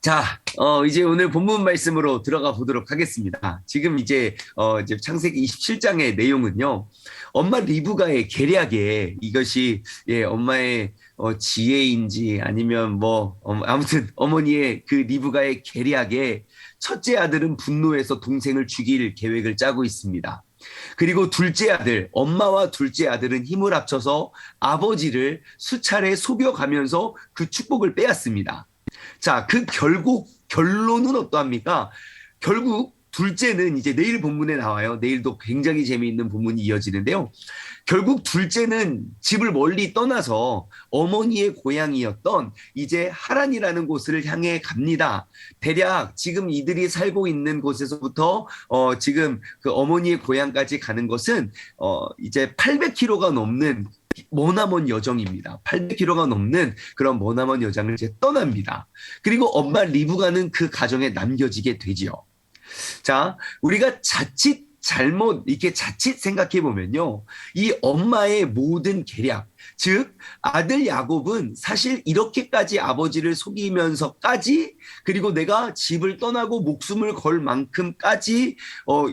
자, 이제 오늘 본문 말씀으로 들어가 보도록 하겠습니다. 지금 이제 창세기 27장의 내용은요, 엄마 리브가의 계략에 이것이, 엄마의 지혜인지 아니면 아무튼 어머니의 그 리브가의 계략에 첫째 아들은 분노해서 동생을 죽일 계획을 짜고 있습니다. 그리고 둘째 아들, 엄마와 둘째 아들은 힘을 합쳐서 아버지를 수차례 속여가면서 그 축복을 빼앗습니다. 자, 그 결론은 어떠합니까? 결국 둘째는 이제 내일 본문에 나와요. 내일도 굉장히 재미있는 본문이 이어지는데요. 결국 둘째는 집을 멀리 떠나서 어머니의 고향이었던 이제 하란이라는 곳을 향해 갑니다. 대략 지금 이들이 살고 있는 곳에서부터 지금 그 어머니의 고향까지 가는 것은 이제 800km가 넘는 머나먼 여정입니다. 800km가 넘는 그런 머나먼 여정을 이제 떠납니다. 그리고 엄마 리브가는 그 가정에 남겨지게 되지요. 자, 우리가 자칫 생각해 보면요. 이 엄마의 모든 계략, 즉, 아들 야곱은 사실 이렇게까지 아버지를 속이면서까지, 그리고 내가 집을 떠나고 목숨을 걸 만큼까지,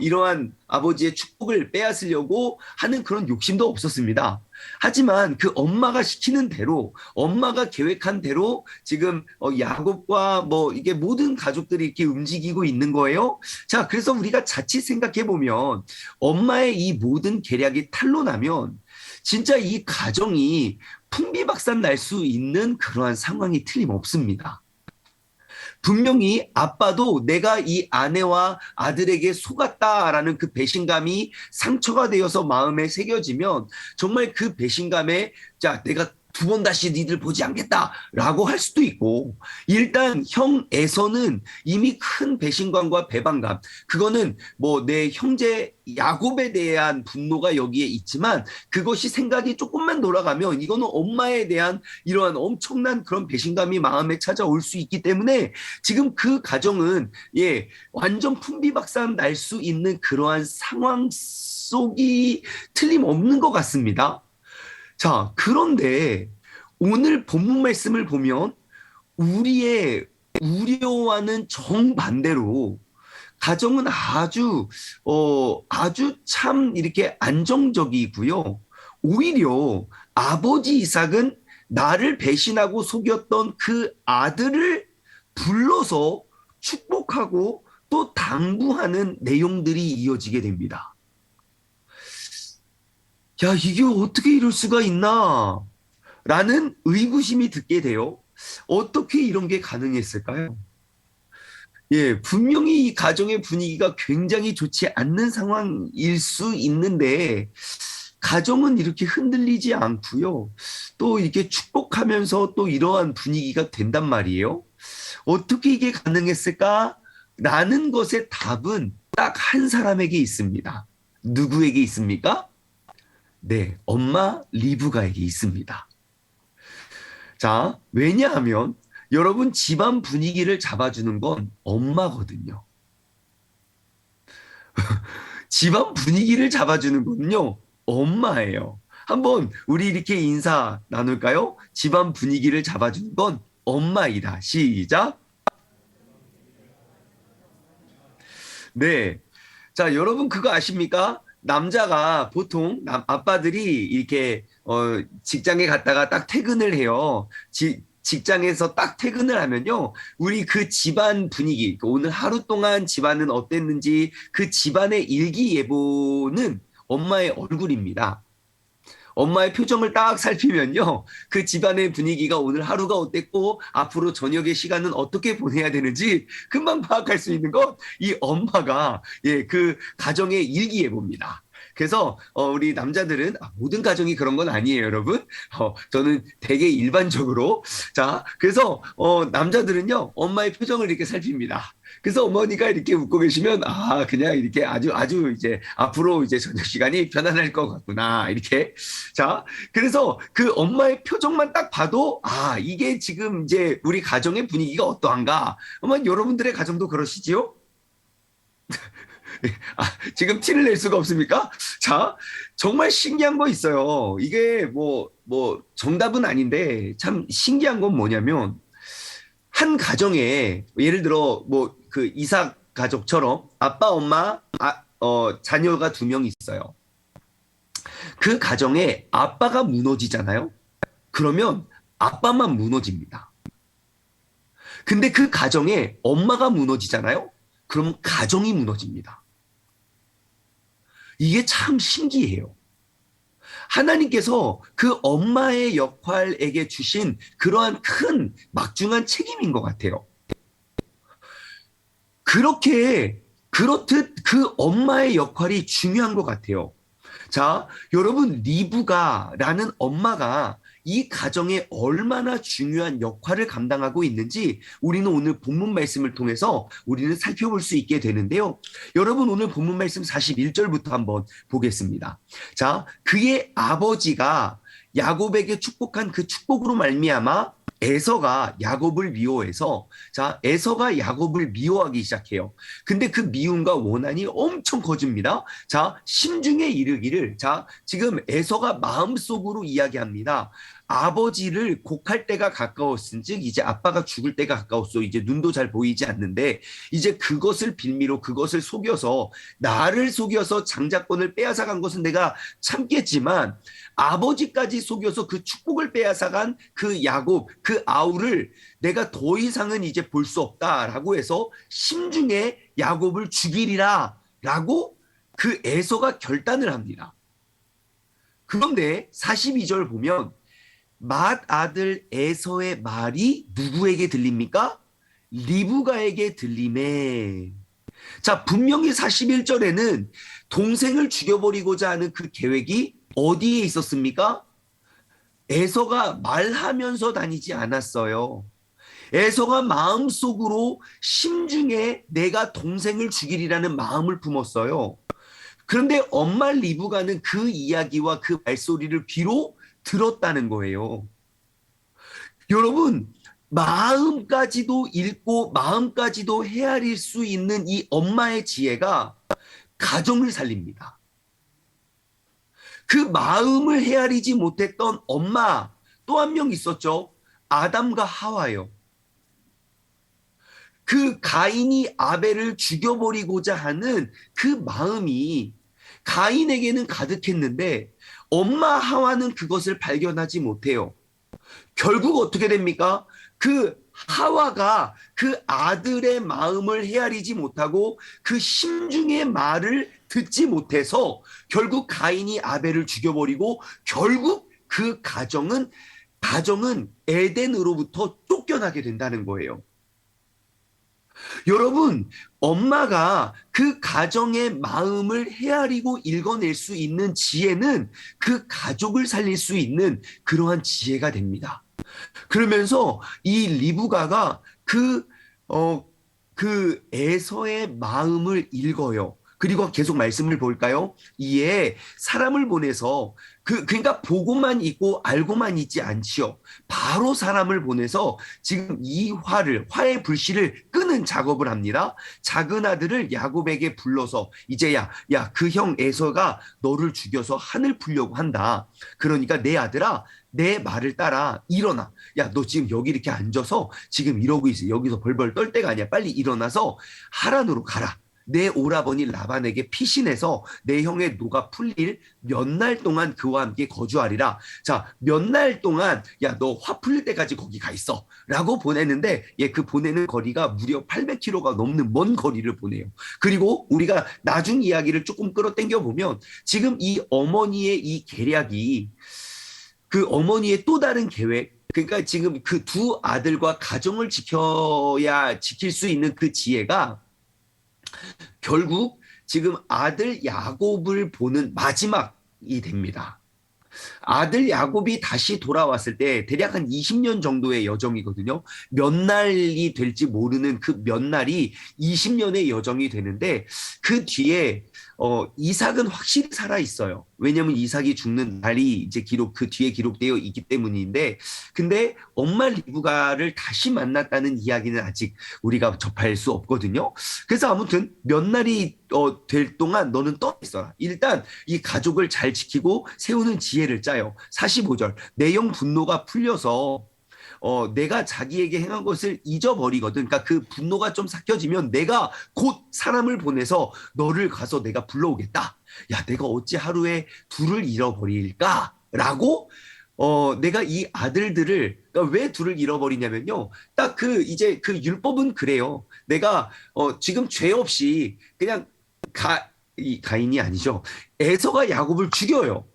이러한 아버지의 축복을 빼앗으려고 하는 그런 욕심도 없었습니다. 하지만 그 엄마가 시키는 대로, 엄마가 계획한 대로 지금 야곱과 이게 모든 가족들이 이렇게 움직이고 있는 거예요. 자, 그래서 우리가 자칫 생각해 보면 엄마의 이 모든 계략이 탄로나면 진짜 이 가정이 풍비박산 날 수 있는 그러한 상황이 틀림없습니다. 분명히 아빠도 내가 이 아내와 아들에게 속았다라는 그 배신감이 상처가 되어서 마음에 새겨지면 정말 그 배신감에 자, 내가 두 번 다시 니들 보지 않겠다라고 할 수도 있고, 일단 형 에서는 이미 큰 배신감과 배반감, 그거는 내 형제 야곱에 대한 분노가 여기에 있지만 그것이 생각이 조금만 돌아가면 이거는 엄마에 대한 이러한 엄청난 그런 배신감이 마음에 찾아올 수 있기 때문에 지금 그 가정은 완전 풍비박산 날 수 있는 그러한 상황 속이 틀림없는 것 같습니다. 자, 그런데 오늘 본문 말씀을 보면 우리의 우려와는 정반대로 가정은 아주 참 이렇게 안정적이고요. 오히려 아버지 이삭은 나를 배신하고 속였던 그 아들을 불러서 축복하고 또 당부하는 내용들이 이어지게 됩니다. 야, 이게 어떻게 이럴 수가 있나? 라는 의구심이 듣게 돼요. 어떻게 이런 게 가능했을까요? 분명히 이 가정의 분위기가 굉장히 좋지 않는 상황일 수 있는데, 가정은 이렇게 흔들리지 않고요. 또 이렇게 축복하면서 또 이러한 분위기가 된단 말이에요. 어떻게 이게 가능했을까? 라는 것의 답은 딱 한 사람에게 있습니다. 누구에게 있습니까? 네, 엄마 리브가에게 있습니다. 자, 왜냐하면 여러분 집안 분위기를 잡아주는 건 엄마거든요. 집안 분위기를 잡아주는 건요, 엄마예요. 한번 우리 이렇게 인사 나눌까요? 집안 분위기를 잡아주는 건 엄마이다. 시작. 네. 자, 여러분 그거 아십니까? 남자가 보통 아빠들이 이렇게 직장에 갔다가 딱 퇴근을 해요. 직장에서 딱 퇴근을 하면요. 우리 그 집안 분위기, 오늘 하루 동안 집안은 어땠는지 그 집안의 일기예보는 엄마의 얼굴입니다. 엄마의 표정을 딱 살피면요. 그 집안의 분위기가 오늘 하루가 어땠고 앞으로 저녁의 시간은 어떻게 보내야 되는지 금방 파악할 수 있는 것 이 엄마가 그 가정의 일기예보입니다. 그래서 우리 남자들은 모든 가정이 그런 건 아니에요, 여러분. 저는 되게 일반적으로 자 그래서 남자들은요 엄마의 표정을 이렇게 살핍니다. 그래서 어머니가 이렇게 웃고 계시면 그냥 이렇게 아주 이제 앞으로 이제 저녁 시간이 편안할 것 같구나 이렇게 자 그래서 그 엄마의 표정만 딱 봐도 이게 지금 이제 우리 가정의 분위기가 어떠한가. 아마 여러분들의 가정도 그러시지요? 지금 티를 낼 수가 없습니까? 자, 정말 신기한 거 있어요. 이게 정답은 아닌데 참 신기한 건 뭐냐면 한 가정에 예를 들어 뭐 그 이삭 가족처럼 아빠, 엄마, 자녀가 두 명 있어요. 그 가정에 아빠가 무너지잖아요. 그러면 아빠만 무너집니다. 근데 그 가정에 엄마가 무너지잖아요. 그럼 가정이 무너집니다. 이게 참 신기해요. 하나님께서 그 엄마의 역할에게 주신 그러한 큰 막중한 책임인 것 같아요. 그렇듯 그 엄마의 역할이 중요한 것 같아요. 자, 여러분, 리브가라는 엄마가 이 가정에 얼마나 중요한 역할을 감당하고 있는지 우리는 오늘 본문 말씀을 통해서 우리는 살펴볼 수 있게 되는데요. 여러분, 오늘 본문 말씀 41절부터 한번 보겠습니다. 자, 그의 아버지가 야곱에게 축복한 그 축복으로 말미암아 에서가 야곱을 미워해서 자, 에서가 야곱을 미워하기 시작해요. 근데 그 미움과 원한이 엄청 커집니다. 자, 심중에 이르기를 자, 지금 에서가 마음속으로 이야기합니다. 아버지를 곡할 때가 가까웠은즉 이제 아빠가 죽을 때가 가까웠어. 이제 눈도 잘 보이지 않는데 이제 그것을 빌미로 그것을 속여서 나를 속여서 장자권을 빼앗아간 것은 내가 참겠지만 아버지까지 속여서 그 축복을 빼앗아간 그 야곱, 그 아우를 내가 더 이상은 이제 볼 수 없다라고 해서 심중에 야곱을 죽이리라 라고 그 에서가 결단을 합니다. 그런데 42절 보면 맏아들 에서의 말이 누구에게 들립니까? 리브가에게 들리네. 자, 분명히 41절에는 동생을 죽여버리고자 하는 그 계획이 어디에 있었습니까? 에서가 말하면서 다니지 않았어요. 에서가 마음속으로 심중에 내가 동생을 죽이리라는 마음을 품었어요. 그런데 엄마 리브가는 그 이야기와 그 말소리를 귀로 들었다는 거예요. 여러분, 마음까지도 읽고 마음까지도 헤아릴 수 있는 이 엄마의 지혜가 가정을 살립니다. 그 마음을 헤아리지 못했던 엄마 또 한 명 있었죠. 아담과 하와요. 그 가인이 아벨을 죽여버리고자 하는 그 마음이 가인에게는 가득했는데 엄마 하와는 그것을 발견하지 못해요. 결국 어떻게 됩니까? 그 하와가 그 아들의 마음을 헤아리지 못하고 그 심중의 말을 듣지 못해서 결국 가인이 아벨을 죽여버리고 결국 그 가정은 에덴으로부터 쫓겨나게 된다는 거예요. 여러분, 엄마가 그 가정의 마음을 헤아리고 읽어낼 수 있는 지혜는 그 가족을 살릴 수 있는 그러한 지혜가 됩니다. 그러면서 이 리브가가 그 에서의 마음을 읽어요. 그리고 계속 말씀을 볼까요? 이에 사람을 보내서 그러니까 보고만 있고 알고만 있지 않지요. 바로 사람을 보내서 지금 이 화의 불씨를 끄는 작업을 합니다. 작은 아들을 야곱에게 불러서 이제야 그 형 에서가 너를 죽여서 한을 풀려고 한다. 그러니까 내 아들아 내 말을 따라 일어나. 야, 너 지금 여기 이렇게 앉아서 지금 이러고 있어. 여기서 벌벌 떨 때가 아니야. 빨리 일어나서 하란으로 가라. 내 오라버니 라반에게 피신해서 내 형의 노가 풀릴 몇 날 동안 그와 함께 거주하리라. 자, 몇 날 동안 야, 너 화 풀릴 때까지 거기 가 있어. 라고 보냈는데 그 보내는 거리가 무려 800km가 넘는 먼 거리를 보내요. 그리고 우리가 나중 이야기를 조금 끌어당겨 보면 지금 이 어머니의 이 계략이 그 어머니의 또 다른 계획, 그러니까 지금 그 두 아들과 가정을 지킬 수 있는 그 지혜가 결국 지금 아들 야곱을 보는 마지막이 됩니다. 아들 야곱이 다시 돌아왔을 때 대략 한 20년 정도의 여정이거든요. 몇 날이 될지 모르는 그 몇 날이 20년의 여정이 되는데 그 뒤에 이삭은 확실히 살아 있어요. 왜냐하면 이삭이 죽는 날이 이제 그 뒤에 기록되어 있기 때문인데, 근데 엄마 리브가를 다시 만났다는 이야기는 아직 우리가 접할 수 없거든요. 그래서 아무튼 몇 날이 될 동안 너는 떠 있어라. 일단 이 가족을 잘 지키고 세우는 지혜를 짜요. 45절. 내 영 분노가 풀려서 내가 자기에게 행한 것을 잊어버리거든. 그러니까 그 분노가 좀 삭혀지면 내가 곧 사람을 보내서 너를 가서 내가 불러오겠다. 야, 내가 어찌 하루에 둘을 잃어버릴까? 라고 내가 이 아들들을 그러니까 왜 둘을 잃어버리냐면요. 딱 이제 그 율법은 그래요. 내가 지금 죄 없이 그냥 이 가인이 아니죠. 에서가 야곱을 죽여요.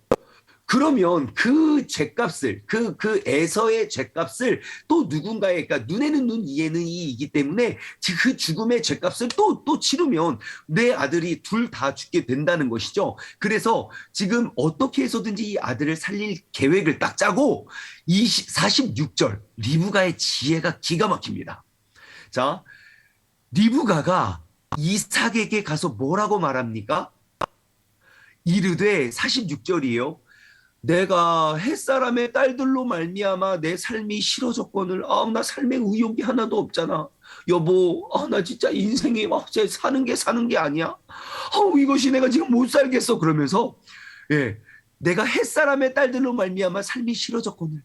그러면 그 죄값을, 그 에서의 죄값을 또 누군가의, 그러니까 눈에는 눈, 이에는 이이기 때문에 그 죽음의 죄값을 또 치르면 내 아들이 둘 다 죽게 된다는 것이죠. 그래서 지금 어떻게 해서든지 이 아들을 살릴 계획을 딱 짜고 46절, 리브가의 지혜가 기가 막힙니다. 자, 리브가가 이삭에게 가서 뭐라고 말합니까? 이르되 46절이에요. 내가 햇사람의 딸들로 말미암아 내 삶이 싫어졌거늘. 나 삶에 의욕이 하나도 없잖아. 여보, 나 진짜 인생이 사는 게 아니야. 이것이 내가 지금 못 살겠어. 그러면서 예, 내가 햇사람의 딸들로 말미암아 삶이 싫어졌거늘.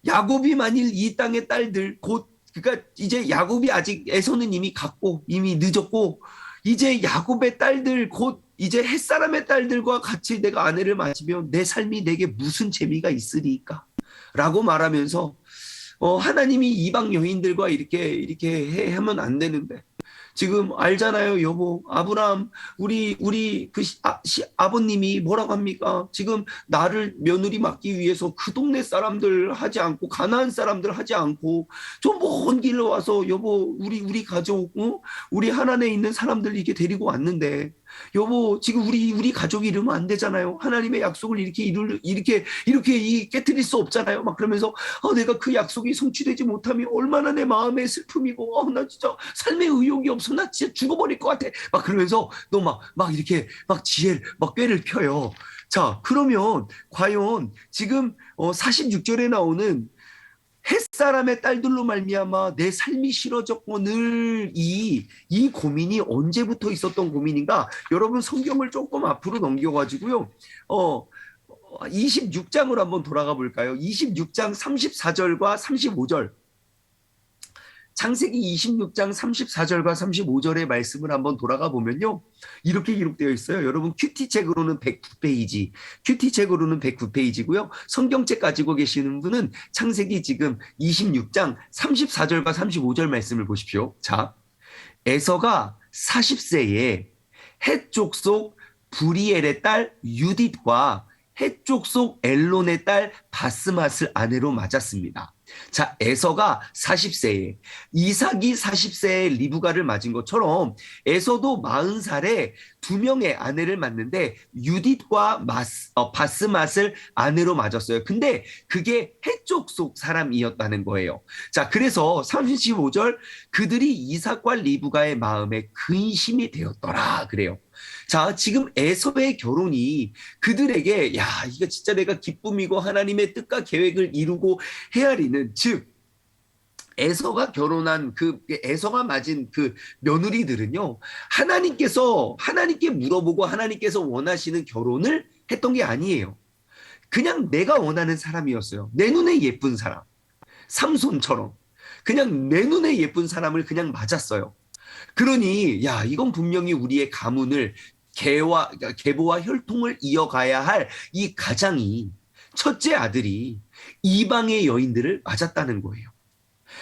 야곱이 만일 이 땅의 딸들 곧 그러니까 이제 야곱이 아직 에서는 이미 갔고 이미 늦었고 이제 야곱의 딸들 곧 이제 햇사람의 딸들과 같이 내가 아내를 맞으면 내 삶이 내게 무슨 재미가 있으리까? 라고 말하면서 하나님이 이방 여인들과 이렇게 하면 안 되는데 지금 알잖아요, 여보. 아브라함, 우리 아버님이 뭐라고 합니까? 지금 나를 며느리 맡기 위해서 그 동네 사람들 하지 않고, 가나안 사람들 하지 않고, 저 먼 길로 와서, 여보, 우리 가족, 우리 하나님에 있는 사람들 이렇게 데리고 왔는데, 여보, 지금 우리 가족이 이러면 안 되잖아요. 하나님의 약속을 이렇게 깨뜨릴 수 없잖아요. 막 그러면서, 내가 그 약속이 성취되지 못하면 얼마나 내 마음의 슬픔이고, 나 진짜 삶의 의욕이 없어. 나 진짜 죽어버릴 것 같아. 막 그러면서 너 막 이렇게 막 지혜를, 막 꾀를 펴요. 자, 그러면 과연 지금 46절에 나오는 햇사람의 딸들로 말미암아 내 삶이 싫어졌거늘 이 고민이 언제부터 있었던 고민인가? 여러분 성경을 조금 앞으로 넘겨가지고요. 26장으로 한번 돌아가 볼까요? 26장 34절과 35절. 창세기 26장 34절과 35절의 말씀을 한번 돌아가 보면요. 이렇게 기록되어 있어요. 여러분 큐티책으로는 109페이지, 큐티책으로는 109페이지고요. 성경책 가지고 계시는 분은 창세기 지금 26장 34절과 35절 말씀을 보십시오. 자, 에서가 40세에 헷 족속 브리엘의 딸 유딧과 헷 족속 엘론의 딸 바스맛을 아내로 맞았습니다. 자, 에서가 40세에 이삭이 40세에 리브가를 맞은 것처럼 에서도 40살에 두 명의 아내를 맞는데 유딧과 바스맛을 아내로 맞았어요. 근데 그게 해쪽 속 사람이었다는 거예요. 자, 그래서 35절 그들이 이삭과 리브가의 마음에 근심이 되었더라 그래요. 자, 지금 에서의 결혼이 그들에게 이거 진짜 내가 기쁨이고 하나님의 뜻과 계획을 이루고 헤아리는 즉 에서가 결혼한 에서가 맞은 그 며느리들은요 하나님께 물어보고 하나님께서 원하시는 결혼을 했던 게 아니에요. 그냥 내가 원하는 사람이었어요. 내 눈에 예쁜 사람, 삼손처럼 그냥 내 눈에 예쁜 사람을 그냥 맞았어요. 그러니 이건 분명히 우리의 가문을 계보와 혈통을 이어가야 할 이 가장이 첫째 아들이 이방의 여인들을 맞았다는 거예요.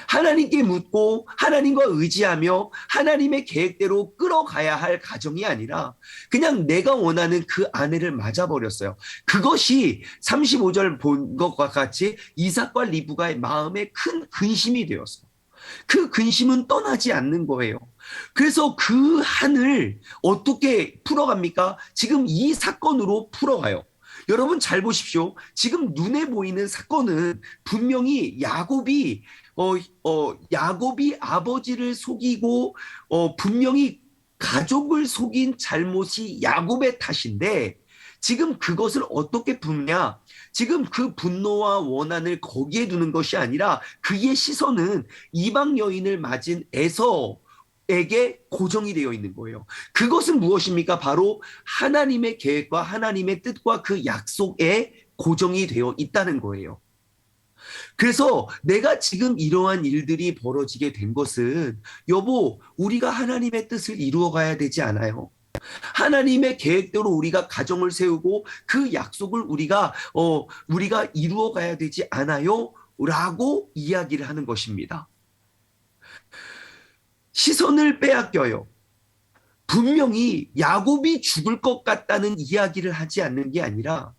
하나님께 묻고 하나님과 의지하며 하나님의 계획대로 끌어가야 할 가정이 아니라 그냥 내가 원하는 그 아내를 맞아버렸어요. 그것이 35절 본 것과 같이 이삭과 리브가의 마음에 큰 근심이 되었어요. 그 근심은 떠나지 않는 거예요. 그래서 그 한을 어떻게 풀어갑니까? 지금 이 사건으로 풀어가요. 여러분 잘 보십시오. 지금 눈에 보이는 사건은 분명히 야곱이 아버지를 속이고 분명히 가족을 속인 잘못이 야곱의 탓인데 지금 그것을 어떻게 푸느냐? 지금 그 분노와 원한을 거기에 두는 것이 아니라 그의 시선은 이방 여인을 맞은 에서에게 고정이 되어 있는 거예요. 그것은 무엇입니까? 바로 하나님의 계획과 하나님의 뜻과 그 약속에 고정이 되어 있다는 거예요. 그래서 내가 지금 이러한 일들이 벌어지게 된 것은 여보, 우리가 하나님의 뜻을 이루어 가야 되지 않아요. 하나님의 계획대로 우리가 가정을 세우고 그 약속을 우리가 이루어 가야 되지 않아요? 라고 이야기를 하는 것입니다. 시선을 빼앗겨요. 분명히 야곱이 죽을 것 같다는 이야기를 하지 않는 게 아니라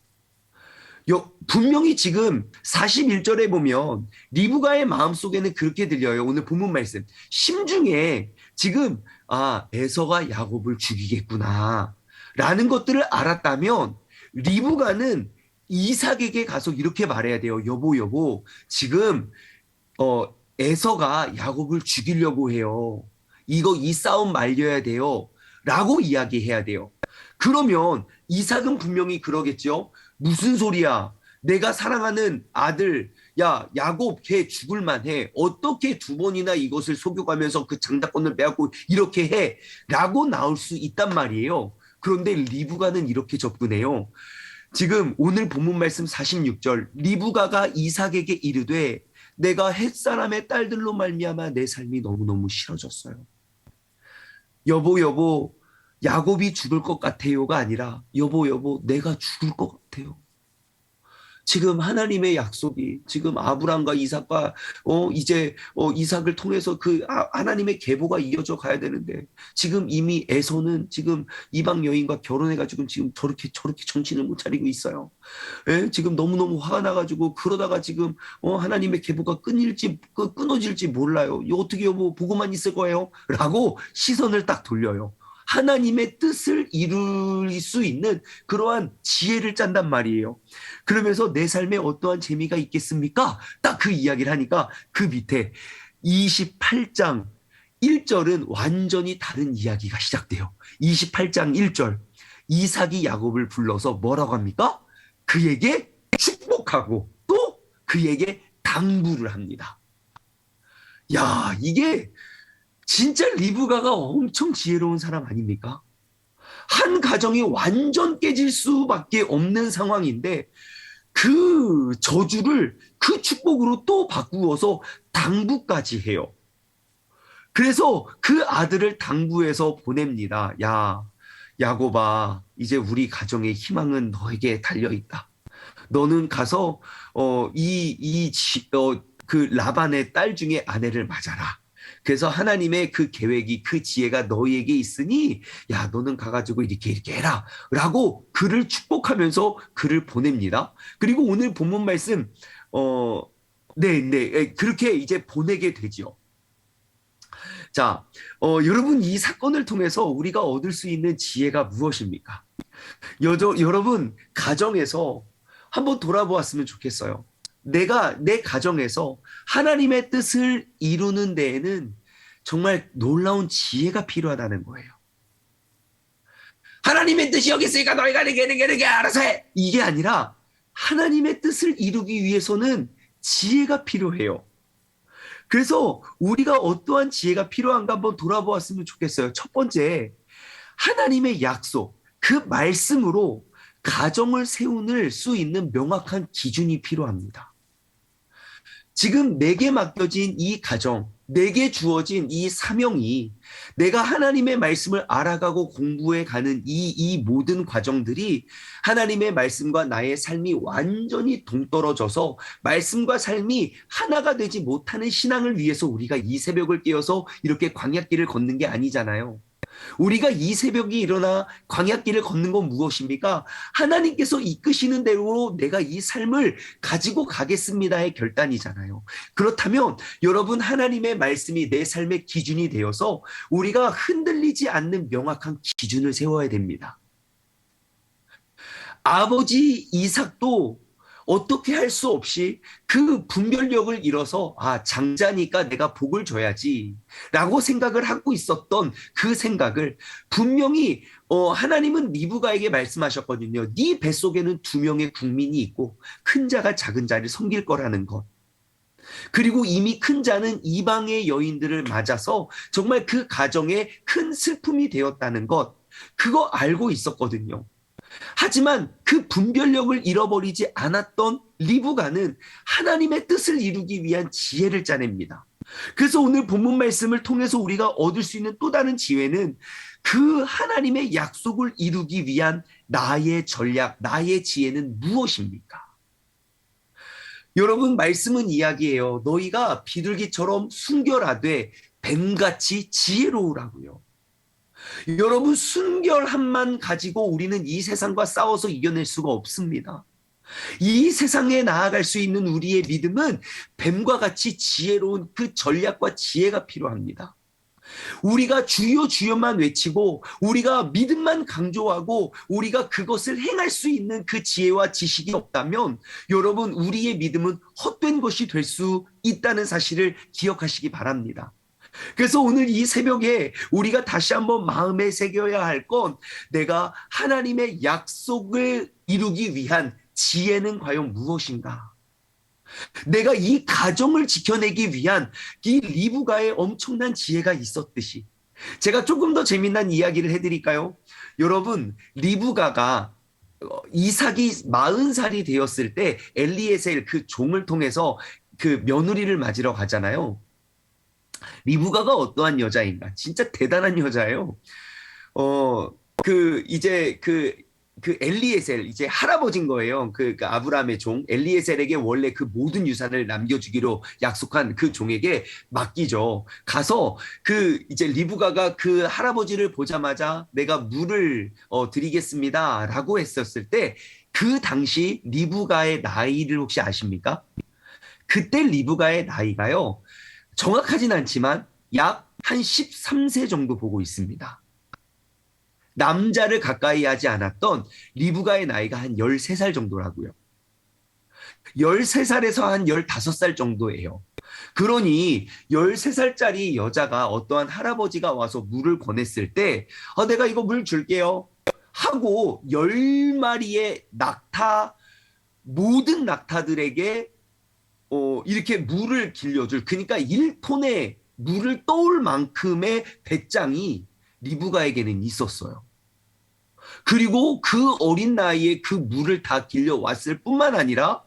분명히 지금 41절에 보면 리브가의 마음속에는 그렇게 들려요. 오늘 본문 말씀. 심중에 지금 에서가 야곱을 죽이겠구나 라는 것들을 알았다면 리브가는 이삭에게 가서 이렇게 말해야 돼요. 여보, 지금 에서가 야곱을 죽이려고 해요. 이 싸움 말려야 돼요. 라고 이야기해야 돼요. 그러면 이삭은 분명히 그러겠죠. 무슨 소리야? 내가 사랑하는 아들, 야, 야곱, 걔 죽을 만해. 어떻게 두 번이나 이것을 속여가면서 그 장자권을 빼앗고 이렇게 해? 라고 나올 수 있단 말이에요. 그런데 리브가는 이렇게 접근해요. 지금 오늘 본문 말씀 46절, 리브가가 이삭에게 이르되 내가 햇사람의 딸들로 말미암아 내 삶이 너무너무 싫어졌어요. 여보, 야곱이 죽을 것 같아요가 아니라 여보, 내가 죽을 것 같아요. 지금 하나님의 약속이 지금 아브람과 이삭과 이제 이삭을 통해서 하나님의 계보가 이어져 가야 되는데 지금 이미 에서는 지금 이방 여인과 결혼해가지고 지금 저렇게 정신을 못 차리고 있어요. 예? 지금 너무너무 화가 나가지고 그러다가 지금 하나님의 계보가 끊어질지 몰라요. 어떻게 여보 보고만 있을 거예요? 라고 시선을 딱 돌려요. 하나님의 뜻을 이룰 수 있는 그러한 지혜를 짠단 말이에요. 그러면서 내 삶에 어떠한 재미가 있겠습니까? 딱 그 이야기를 하니까 그 밑에 28장 1절은 완전히 다른 이야기가 시작돼요. 28장 1절 이삭이 야곱을 불러서 뭐라고 합니까? 그에게 축복하고 또 그에게 당부를 합니다. 야, 이게 진짜 리브가가 엄청 지혜로운 사람 아닙니까? 한 가정이 완전 깨질 수밖에 없는 상황인데 그 저주를 그 축복으로 또 바꾸어서 당부까지 해요. 그래서 그 아들을 당부해서 보냅니다. 야, 야곱아, 이제 우리 가정의 희망은 너에게 달려있다. 너는 가서 그 라반의 딸 중에 아내를 맞아라. 그래서 하나님의 그 계획이 그 지혜가 너희에게 있으니 야 너는 가가지고 이렇게 해라 라고 그를 축복하면서 그를 보냅니다. 그리고 오늘 본문 말씀 그렇게 이제 보내게 되죠. 자, 여러분 이 사건을 통해서 우리가 얻을 수 있는 지혜가 무엇입니까? 여러분 가정에서 한번 돌아보았으면 좋겠어요. 내가 내 가정에서 하나님의 뜻을 이루는 데에는 정말 놀라운 지혜가 필요하다는 거예요. 하나님의 뜻이 여기 있으니까 너희가 이렇게 알아서 해. 이게 아니라 하나님의 뜻을 이루기 위해서는 지혜가 필요해요. 그래서 우리가 어떠한 지혜가 필요한가 한번 돌아보았으면 좋겠어요. 첫 번째, 하나님의 약속, 그 말씀으로 가정을 세울 수 있는 명확한 기준이 필요합니다. 지금 내게 맡겨진 이 가정, 내게 주어진 이 사명이 내가 하나님의 말씀을 알아가고 공부해 가는 이 모든 과정들이 하나님의 말씀과 나의 삶이 완전히 동떨어져서 말씀과 삶이 하나가 되지 못하는 신앙을 위해서 우리가 이 새벽을 깨어서 이렇게 광야길을 걷는 게 아니잖아요. 우리가 이 새벽에 일어나 광야길을 걷는 건 무엇입니까? 하나님께서 이끄시는 대로 내가 이 삶을 가지고 가겠습니다의 결단이잖아요. 그렇다면 여러분 하나님의 말씀이 내 삶의 기준이 되어서 우리가 흔들리지 않는 명확한 기준을 세워야 됩니다. 아버지 이삭도 어떻게 할 수 없이 그 분별력을 잃어서 장자니까 내가 복을 줘야지 라고 생각을 하고 있었던 그 생각을 분명히 하나님은 리브가에게 말씀하셨거든요. 네 뱃속에는 2명의 국민이 있고 큰 자가 작은 자를 섬길 거라는 것. 그리고 이미 큰 자는 이방의 여인들을 맞아서 정말 그 가정에 큰 슬픔이 되었다는 것. 그거 알고 있었거든요. 하지만 그 분별력을 잃어버리지 않았던 리브가는 하나님의 뜻을 이루기 위한 지혜를 짜냅니다. 그래서 오늘 본문 말씀을 통해서 우리가 얻을 수 있는 또 다른 지혜는 그 하나님의 약속을 이루기 위한 나의 전략, 나의 지혜는 무엇입니까? 여러분, 말씀은 이야기해요. 너희가 비둘기처럼 순결하되 뱀같이 지혜로우라고요. 여러분, 순결함만 가지고 우리는 이 세상과 싸워서 이겨낼 수가 없습니다. 이 세상에 나아갈 수 있는 우리의 믿음은 뱀과 같이 지혜로운 그 전략과 지혜가 필요합니다. 우리가 주여 주여만 외치고 우리가 믿음만 강조하고 우리가 그것을 행할 수 있는 그 지혜와 지식이 없다면 여러분, 우리의 믿음은 헛된 것이 될 수 있다는 사실을 기억하시기 바랍니다. 그래서 오늘 이 새벽에 우리가 다시 한번 마음에 새겨야 할 건, 내가 하나님의 약속을 이루기 위한 지혜는 과연 무엇인가? 내가 이 가정을 지켜내기 위한 이 리브가의 엄청난 지혜가 있었듯이, 제가 조금 더 재미난 이야기를 해드릴까요? 여러분, 리브가가 이삭이 40살이 되었을 때 엘리에셀 그 종을 통해서 그 며느리를 맞으러 가잖아요. 리브가가 어떠한 여자인가? 진짜 대단한 여자예요. 그 엘리에셀, 이제 할아버지인 거예요. 그 아브라함의 종 엘리에셀에게 원래 그 모든 유산을 남겨주기로 약속한 그 종에게 맡기죠. 가서 그 이제 리브가가 그 할아버지를 보자마자 내가 물을 드리겠습니다라고 했었을 때, 그 당시 리브가의 나이를 혹시 아십니까? 그때 리브가의 나이가요, 정확하진 않지만 약 한 13세 정도 보고 있습니다. 남자를 가까이 하지 않았던 리브가의 나이가 한 13살 정도라고요. 13살에서 한 15살 정도예요. 그러니 13살짜리 여자가 어떠한 할아버지가 와서 물을 권했을 때, 내가 이거 물 줄게요 하고 10마리의 낙타, 모든 낙타들에게 이렇게 물을 길려줄, 그러니까 1톤의 물을 떠올 만큼의 배짱이 리브가에게는 있었어요. 그리고 그 어린 나이에 그 물을 다 길려왔을 뿐만 아니라,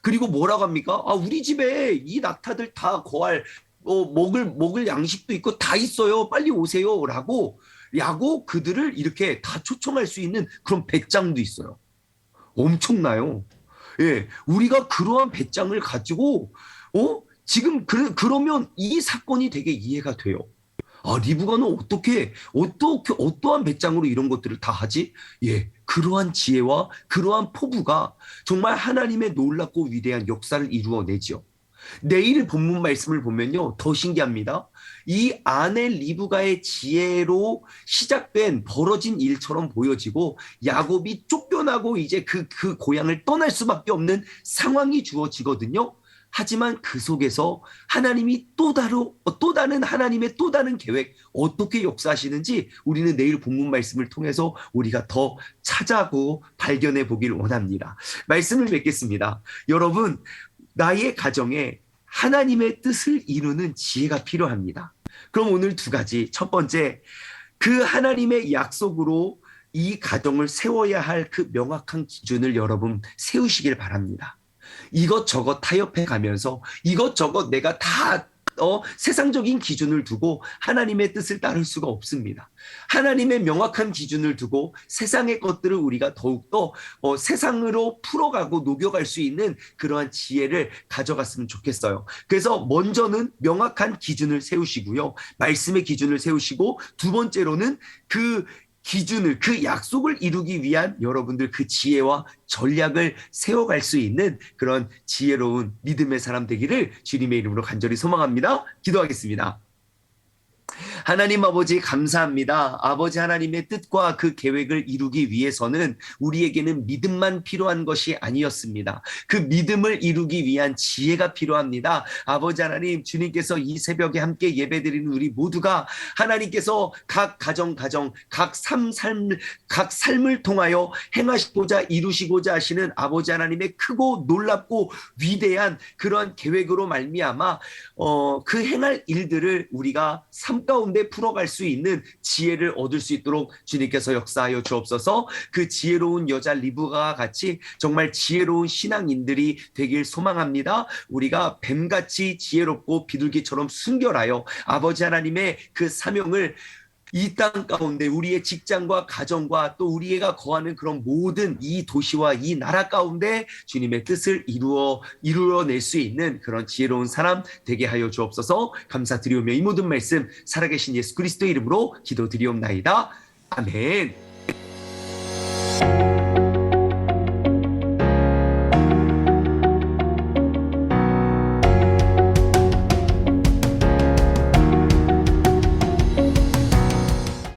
그리고 뭐라고 합니까? 우리 집에 이 낙타들 다 거할 먹을 양식도 있고 다 있어요. 빨리 오세요. 라고 그들을 이렇게 다 초청할 수 있는 그런 배짱도 있어요. 엄청나요. 예, 우리가 그러한 배짱을 가지고 지금 그러면 이 사건이 되게 이해가 돼요. 리브가는 어떠한 배짱으로 이런 것들을 다 하지? 예, 그러한 지혜와 그러한 포부가 정말 하나님의 놀랍고 위대한 역사를 이루어내죠. 내일 본문 말씀을 보면요, 더 신기합니다. 이 아내 리브가의 지혜로 시작된 벌어진 일처럼 보여지고, 야곱이 쫓겨나고 이제 그 고향을 떠날 수밖에 없는 상황이 주어지거든요. 하지만 그 속에서 하나님이 또 다른 하나님의 또 다른 계획, 어떻게 역사하시는지 우리는 내일 본문 말씀을 통해서 우리가 더 찾아보고 발견해 보길 원합니다. 말씀을 맺겠습니다. 여러분, 나의 가정에 하나님의 뜻을 이루는 지혜가 필요합니다. 그럼 오늘 두 가지. 첫 번째, 그 하나님의 약속으로 이 가정을 세워야 할 그 명확한 기준을 여러분 세우시길 바랍니다. 이것저것 타협해 가면서 이것저것 내가 다 세상적인 기준을 두고 하나님의 뜻을 따를 수가 없습니다. 하나님의 명확한 기준을 두고 세상의 것들을 우리가 더욱더 세상으로 풀어가고 녹여갈 수 있는 그러한 지혜를 가져갔으면 좋겠어요. 그래서 먼저는 명확한 기준을 세우시고요. 말씀의 기준을 세우시고, 두 번째로는 그 기준을, 그 약속을 이루기 위한 여러분들 그 지혜와 전략을 세워갈 수 있는 그런 지혜로운 믿음의 사람 되기를 주님의 이름으로 간절히 소망합니다. 기도하겠습니다. 하나님 아버지, 감사합니다. 아버지 하나님의 뜻과 그 계획을 이루기 위해서는 우리에게는 믿음만 필요한 것이 아니었습니다. 그 믿음을 이루기 위한 지혜가 필요합니다. 아버지 하나님, 주님께서 이 새벽에 함께 예배드리는 우리 모두가 하나님께서 각 가정, 각 삶을 통하여 행하시고자 이루시고자 하시는 아버지 하나님의 크고 놀랍고 위대한 그러한 계획으로 말미암아 그 행할 일들을 우리가 삶 가운데 가운데 풀어갈 수 있는 지혜를 얻을 수 있도록 주님께서 역사하여 주옵소서. 그 지혜로운 여자 리브가와 같이 정말 지혜로운 신앙인들이 되길 소망합니다. 우리가 뱀같이 지혜롭고 비둘기처럼 순결하여 아버지 하나님의 그 사명을 이 땅 가운데 우리의 직장과 가정과 또 우리가 거하는 그런 모든 이 도시와 이 나라 가운데 주님의 뜻을 이루어낼 수 있는 그런 지혜로운 사람 되게 하여 주옵소서. 감사드리오며 이 모든 말씀 살아계신 예수 그리스도의 이름으로 기도드리옵나이다. 아멘.